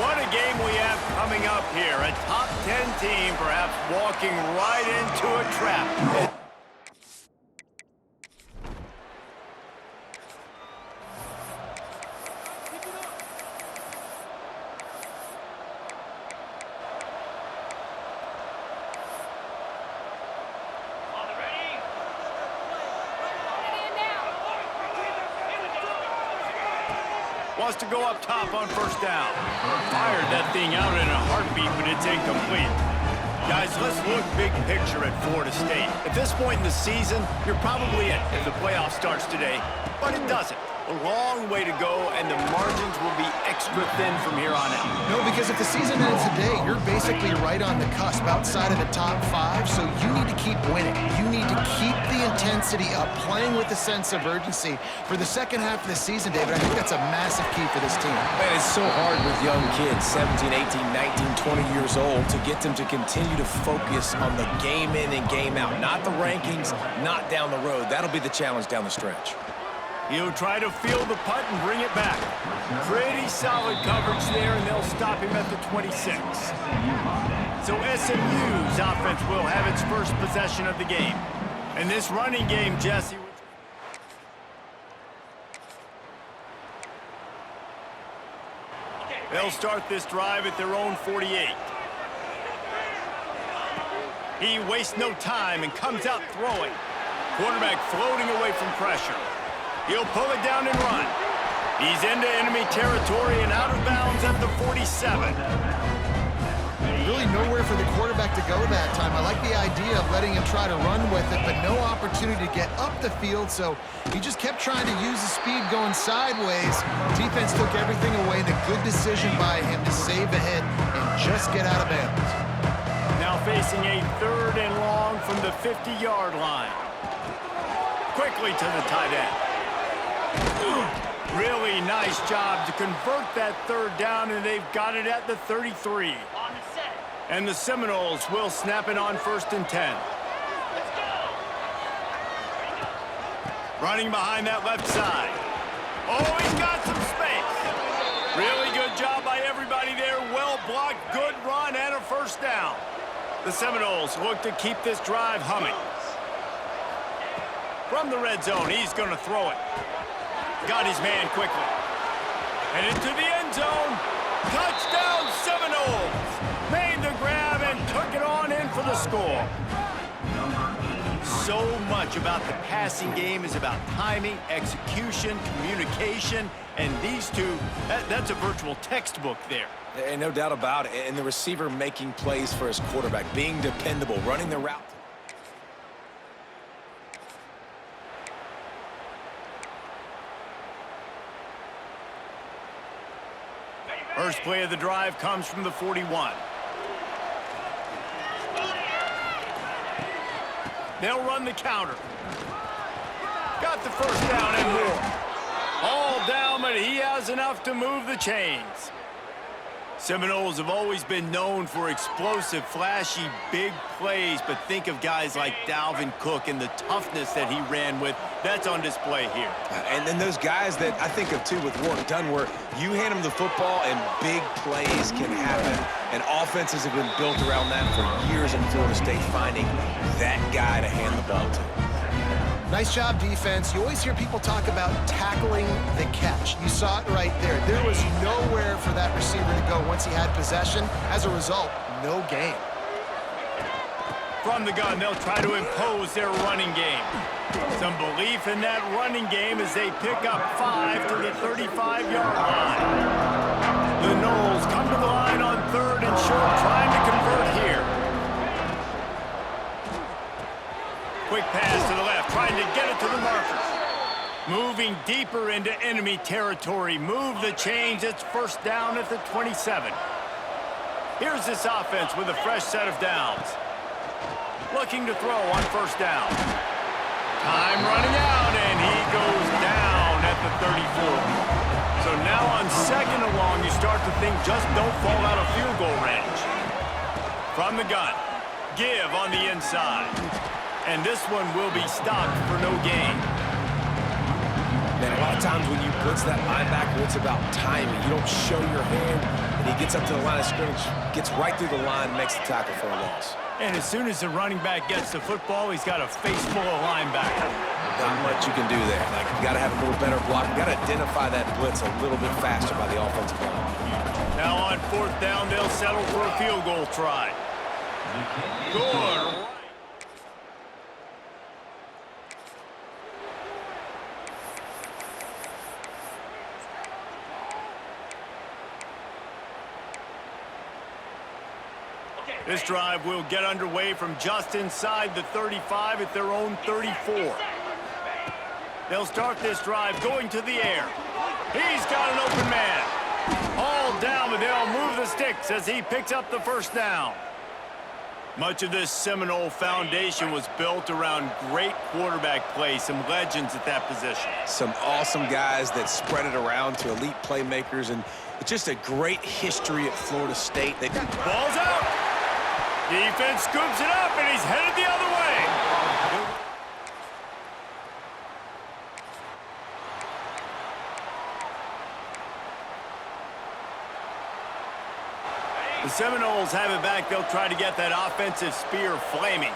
what a game we have coming up here. A top 10 team perhaps walking right into a trap. Wants to go up top on first down. Fired that thing out in a heartbeat, but it's incomplete. Guys, let's look big picture at Florida State. At this point in the season, you're probably in if the playoff starts today, but it doesn't. A long way to go, and the margins will be extra thin from here on out. No, because if the season ends today, you're basically right on the cusp outside of the top 5, so you need to keep winning. You need to keep the intensity up, playing with a sense of urgency. For the second half of the season, David, I think that's a massive key for this team. Man, it's so hard with young kids, 17, 18, 19, 20 years old, to get them to continue to focus on the game in and game out. Not the rankings, not down the road. That'll be the challenge down the stretch. He'll try to field the punt and bring it back. Pretty solid coverage there, and they'll stop him at the 26. So SMU's offense will have its first possession of the game. And this running game, Jesse... They'll start this drive at their own 48. He wastes no time and comes out throwing. Quarterback floating away from pressure. He'll pull it down and run. He's into enemy territory and out of bounds at the 47. Really nowhere for the quarterback to go that time. I like the idea of letting him try to run with it, but no opportunity to get up the field, so he just kept trying to use the speed going sideways. Defense took everything away, and a good decision by him to save a hit and just get out of bounds. Now facing a 3rd and long from the 50-yard line. Quickly to the tight end. Really nice job to convert that 3rd down, and they've got it at the 33. And the Seminoles will snap it on 1st and 10. Running behind that left side. Oh, he's got some space. Really good job by everybody there. Well blocked, good run, and a 1st down. The Seminoles look to keep this drive humming. From the red zone, he's going to throw it. Got his man quickly. And into the end zone. Touchdown Seminoles. Made the grab and took it on in for the score. So much about the passing game is about timing, execution, communication, and these two, that's a virtual textbook there. And no doubt about it. And the receiver making plays for his quarterback, being dependable, running the route. First play of the drive comes from the 41. They'll run the counter. Got the 1st down and more. All down, but he has enough to move the chains. Seminoles have always been known for explosive, flashy, big plays, but think of guys like Dalvin Cook and the toughness that he ran with. That's on display here. And then those guys that I think of, too, with Warren Dunn, where you hand them the football and big plays can happen. And offenses have been built around that for years in Florida State, finding that guy to hand the ball to. Nice job, defense. You always hear people talk about tackling the catch. You saw it right there. There was nowhere for that receiver to go once he had possession. As a result, no gain. From the gun, they'll try to impose their running game. Some belief in that running game as they pick up 5 to the 35-yard line. The Noles come to the line on 3rd and short, trying to convert here. Quick pass to the left, trying to get it to the marker. Moving deeper into enemy territory. Move the chains. It's 1st down at the 27. Here's this offense with a fresh set of downs. Looking to throw on 1st down. Time running out, and he goes down at the 34. So now on 2nd and long, you start to think just don't fall out of field goal range. From the gun, give on the inside. And this one will be stopped for no gain. Man, a lot of times when you blitz that linebacker, it's about timing. You don't show your hand and he gets up to the line of scrimmage, gets right through the line, makes the tackle for a loss. And as soon as the running back gets the football, he's got a face full of linebackers. Not much you can do there. Like, you got to have a little better block. You got to identify that blitz a little bit faster by the offensive line. Now on 4th down, they'll settle for a field goal try. Good. This drive will get underway from just inside the 35 at their own 34. They'll start this drive going to the air. He's got an open man. All down, but they'll move the sticks as he picks up the first down. Much of this Seminole foundation was built around great quarterback play, some legends at that position. Some awesome guys that spread it around to elite playmakers, and just a great history at Florida State. Ball's out. Defense scoops it up, and he's headed the other way. The Seminoles have it back. They'll try to get that offensive spear flaming.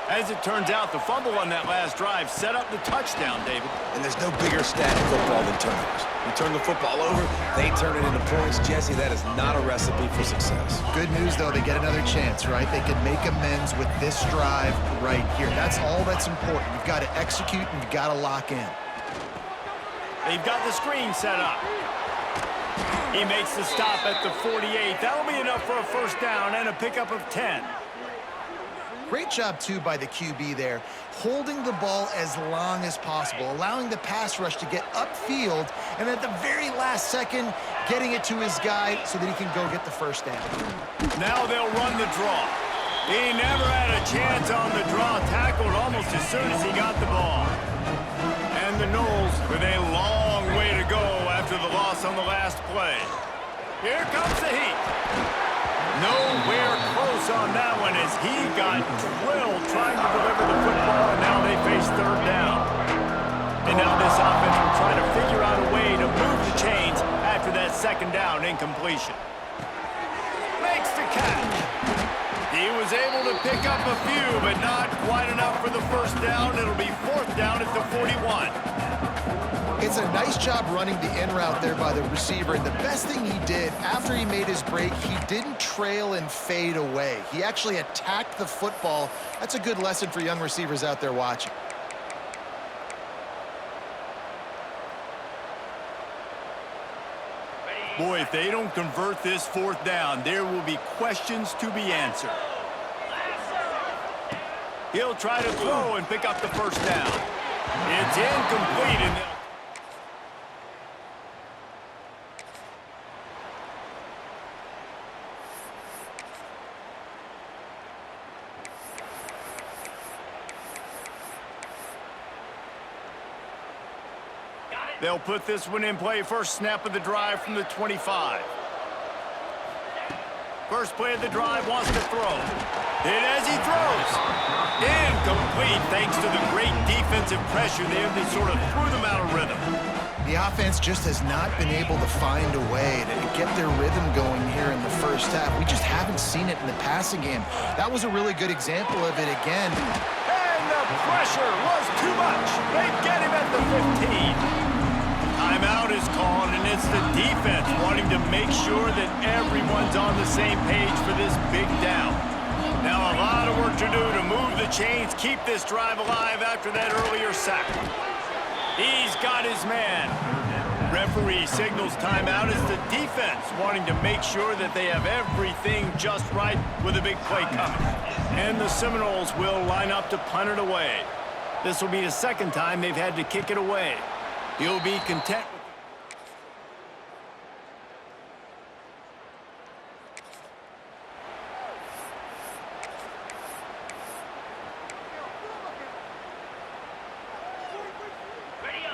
As it turns out, the fumble on that last drive set up the touchdown, David. And there's no bigger stat in football than turnovers. You turn the football over, they turn it into points. Jesse, that is not a recipe for success. Good news, though, they get another chance, right? They can make amends with this drive right here. That's all that's important. You've got to execute and you've got to lock in. They've got the screen set up. He makes the stop at the 48. That'll be enough for a first down and a pickup of 10. Great job, too, by the QB there, holding the ball as long as possible, allowing the pass rush to get upfield, and at the very last second, getting it to his guy so that he can go get the first down. Now they'll run the draw. He never had a chance on the draw, tackled almost as soon as he got the ball. And the Noles with a long way to go after the loss on the last play. Here comes the heat. Nowhere close on that one as he got drilled trying to deliver the football, and now they face 3rd down. And now this offense will try to figure out a way to move the chains after that 2nd down incompletion. Makes the catch. He was able to pick up a few, but not quite enough for the first down. It'll be 4th down at the 41. It's a nice job running the in route there by the receiver, and the best thing he did after he made his break, he didn't trail and fade away. He actually attacked the football. That's a good lesson for young receivers out there watching. Boy, if they don't convert this 4th down, there will be questions to be answered. He'll try to throw and pick up the first down. It's incomplete, and they'll put this one in play. First snap of the drive from the 25. First play of the drive, wants to throw. And as he throws, incomplete thanks to the great defensive pressure there. They sort of threw them out of rhythm. The offense just has not been able to find a way to get their rhythm going here in the first half. We just haven't seen it in the passing game. That was a really good example of it again. And the pressure was too much. They get him at the 15. Timeout is called, and it's the defense wanting to make sure that everyone's on the same page for this big down. Now a lot of work to do to move the chains, keep this drive alive after that earlier sack. He's got his man. Referee signals timeout as the defense wanting to make sure that they have everything just right with a big play coming. And the Seminoles will line up to punt it away. This will be the 2nd time they've had to kick it away. He'll be content with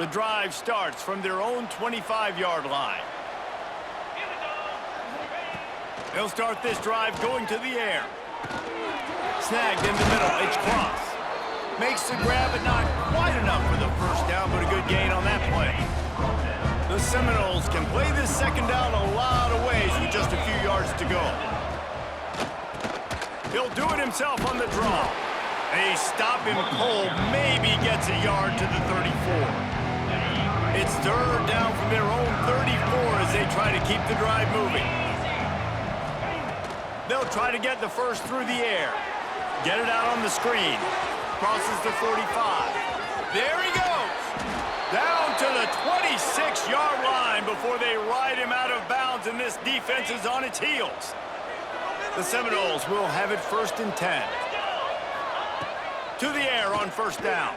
the drive starts from their own 25-yard line. They'll start this drive going to the air. Snagged in the middle, it's Cross. Makes the grab, but not quite enough for the first down, but a good gain on that play. The Seminoles can play this second down a lot of ways with just a few yards to go. He'll do it himself on the draw. A stop him cold maybe gets a yard to the 34. It's third down from their own 34 as they try to keep the drive moving. They'll try to get the first through the air. Get it out on the screen. Crosses the 45. There he goes. Down to the 26-yard line before they ride him out of bounds, and this defense is on its heels. The Seminoles will have it 1st and 10. To the air on first down.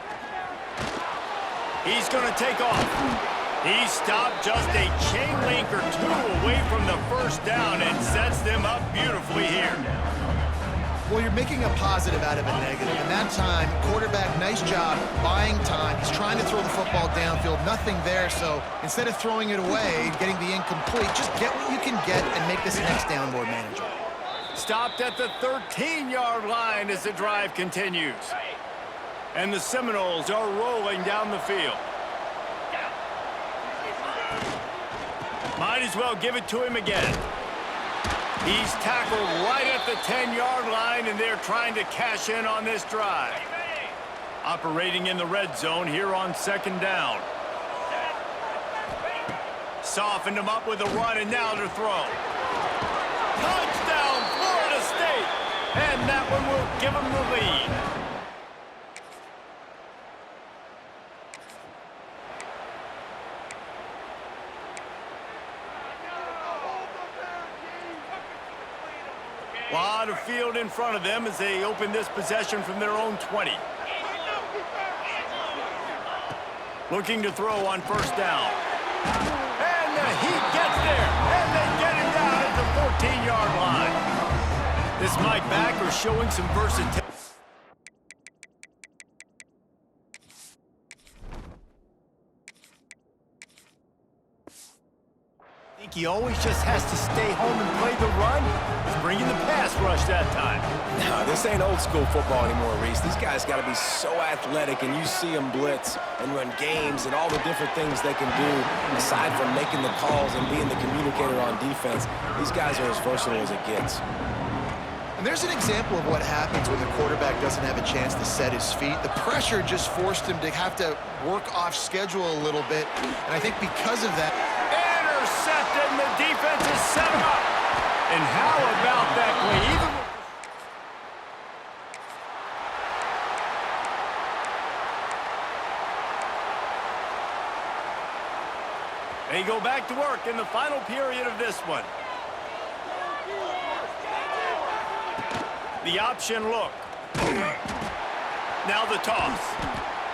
He's going to take off. He stopped just a chain link or two away from the first down and sets them up beautifully here. Well, you're making a positive out of a negative. And that time, quarterback, nice job buying time. He's trying to throw the football downfield. Nothing there, so instead of throwing it away, getting the incomplete, just get what you can get and make this next down more manageable. Stopped at the 13-yard line as the drive continues. And the Seminoles are rolling down the field. Might as well give it to him again. He's tackled right at the 10-yard line, and they're trying to cash in on this drive. Operating in the red zone here on second down. Softened him up with a run, and now to throw. Touchdown, Florida State! And that one will give them the lead. A lot of field in front of them as they open this possession from their own 20. Looking to throw on first down. And the Heat gets there, and they get him down at the 14-yard line. This Mike backer showing some versatility. I think he always just has to stay home and play the run. He's bringing the pass rush that time. No, this ain't old school football anymore, Reese. These guys got to be so athletic, and you see them blitz and run games and all the different things they can do aside from making the calls and being the communicator on defense. These guys are as versatile as it gets. And there's an example of what happens when the quarterback doesn't have a chance to set his feet. The pressure just forced him to have to work off schedule a little bit, and I think because of that, intercepted, and the defense is set up. And how about that play? They go back to work in the final period of this one. The option look. Now the toss.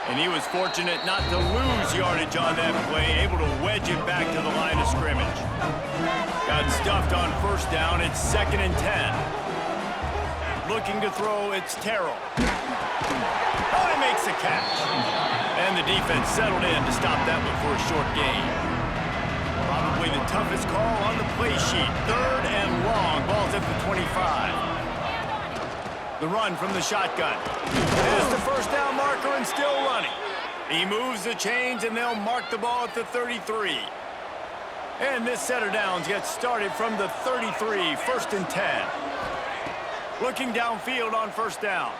And he was fortunate not to lose yardage on that play, able to wedge it back to the line of scrimmage. Got stuffed on first down. It's 2nd and 10. Looking to throw, it's Terrell. Oh, he makes the catch. And the defense settled in to stop that one for a short gain. Probably the toughest call on the play sheet. 3rd and long. Ball's at the 25. The run from the shotgun. There's the first down marker and still running. He moves the chains, and they'll mark the ball at the 33. And this set of downs gets started from the 33, 1st and 10. Looking downfield on first down.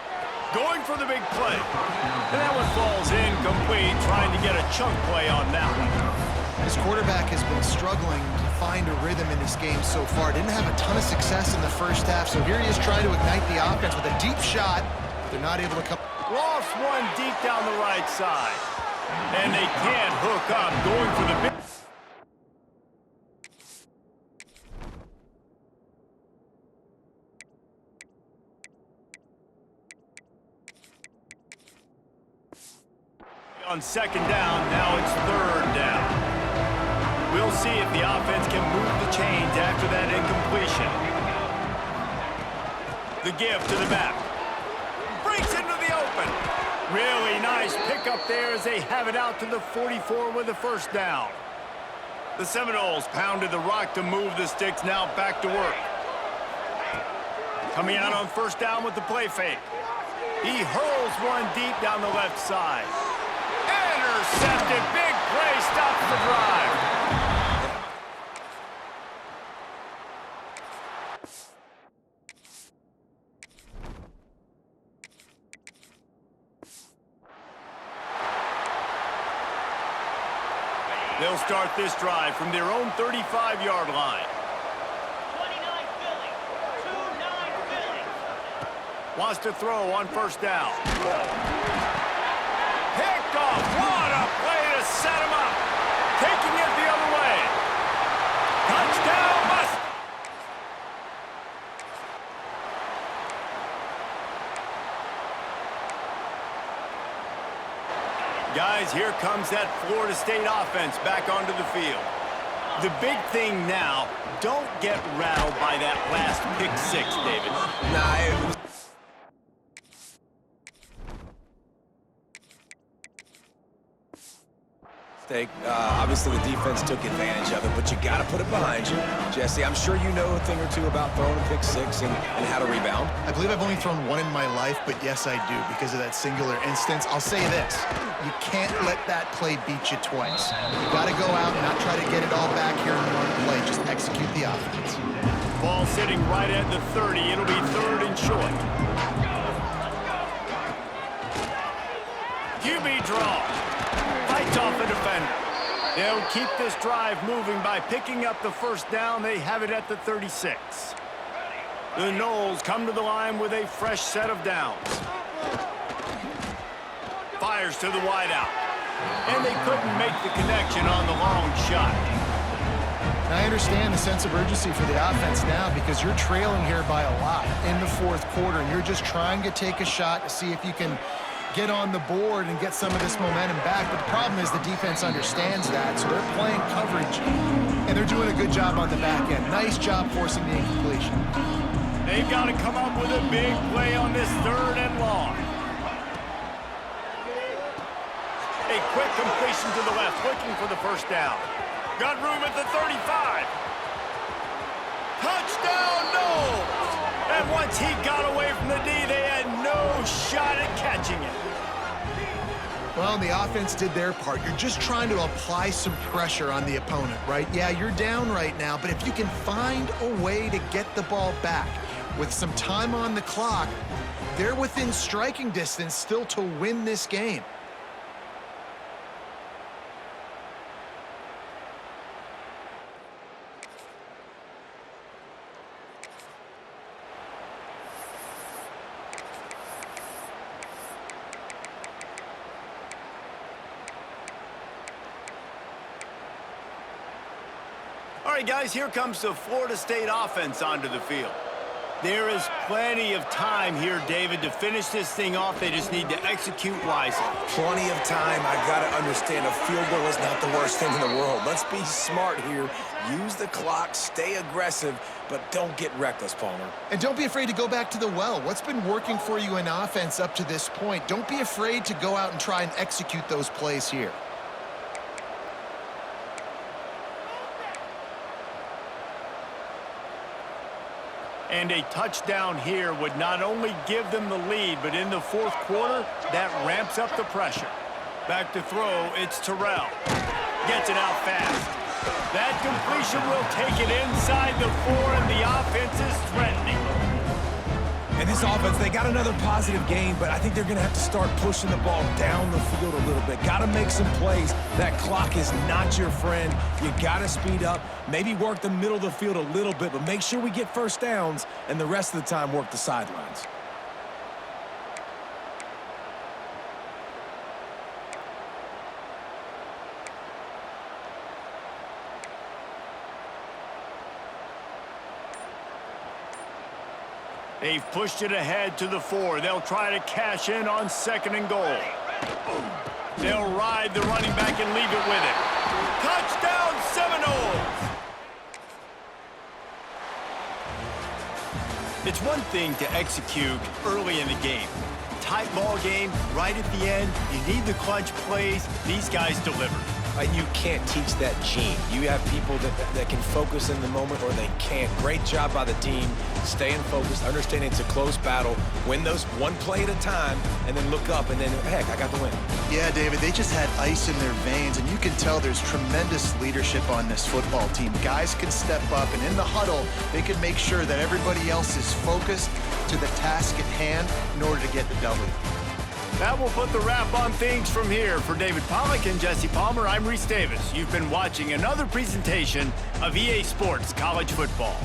Going for the big play. And that one falls incomplete, trying to get a chunk play on that one. This quarterback has been struggling to find a rhythm in this game so far. Didn't have a ton of success in the first half, so here he is trying to ignite the offense with a deep shot. They're not able to come. Lost one deep down the right side. And they can't hook up, going for the big. On second down, now it's 3rd down. We'll see if the offense can move the chains after that incompletion. The give to the back. Breaks into the open. Really nice pickup there as they have it out to the 44 with the first down. The Seminoles pounded the rock to move the sticks, now back to work. Coming out on first down with the play fake. He hurls one deep down the left side. Intercepted, big play, stops the drive. They'll start this drive from their own 35-yard line. 29 Philly. 2-9 Philly. Wants to throw on first down. Picked off. What a play to set him up. Taking it the other way. Touchdown, Must. Guys, here comes that Florida State offense back onto the field. The big thing now, don't get rattled by that last pick six, David. Nah, it was... Obviously, the defense took advantage of it, but you got to put it behind you. Jesse, I'm sure you know a thing or two about throwing a pick six and how to rebound. I believe I've only thrown one in my life, but yes, I do, because of that singular instance. I'll say this. You can't let that play beat you twice. You got to go out and not try to get it all back here in one play. Just execute the offense. Ball sitting right at the 30. It'll be third and short. QB draw. Fights off a defender. They'll keep this drive moving by picking up the first down. They have it at the 36. The Noles come to the line with a fresh set of downs. Fires to the wideout. And they couldn't make the connection on the long shot. I understand the sense of urgency for the offense now because you're trailing here by a lot in the fourth quarter, and you're just trying to take a shot to see if you can get on the board and get some of this momentum back. But the problem is the defense understands that, so they're playing coverage, and they're doing a good job on the back end. Nice job forcing the incompletion. They've got to come up with a big play on this third and long. A quick completion to the left, looking for the first down. Got room at the 35. Touchdown, Noles! And once he got away from the D, they had no shot at catching it. Well, the offense did their part. You're just trying to apply some pressure on the opponent, right? Yeah, you're down right now, but if you can find a way to get the ball back with some time on the clock, they're within striking distance still to win this game. All right, guys, here comes the Florida State offense onto the field. There is plenty of time here, David, to finish this thing off. They just need to execute wisely. Plenty of time. I got to understand a field goal is not the worst thing in the world. Let's be smart here. Use the clock, stay aggressive, but don't get reckless, Palmer. And don't be afraid to go back to the well. What's been working for you in offense up to this point? Don't be afraid to go out and try and execute those plays here. And a touchdown here would not only give them the lead, but in the fourth quarter, that ramps up the pressure. Back to throw, it's Terrell. Gets it out fast. That completion will take it inside the 4, and the offense is threatening. And this offense, they got another positive game, but I think they're going to have to start pushing the ball down the field a little bit. Got to make some plays. That clock is not your friend. You got to speed up, maybe work the middle of the field a little bit, but make sure we get first downs, and the rest of the time work the sidelines. They've pushed it ahead to the 4. They'll try to cash in on 2nd and goal. They'll ride the running back and leave it with it. Touchdown, Seminoles! It's one thing to execute early in the game. Tight ball game, right at the end, you need the clutch plays. These guys deliver. You can't teach that gene. You have people that can focus in the moment or they can't. Great job by the team, staying focused, understanding it's a close battle, win those one play at a time, and then look up, and then, heck, I got the win. Yeah, David, they just had ice in their veins, and you can tell there's tremendous leadership on this football team. Guys can step up, and in the huddle, they can make sure that everybody else is focused to the task at hand in order to get the W. That will put the wrap on things from here. For David Pollack and Jesse Palmer, I'm Reese Davis. You've been watching another presentation of EA Sports College Football.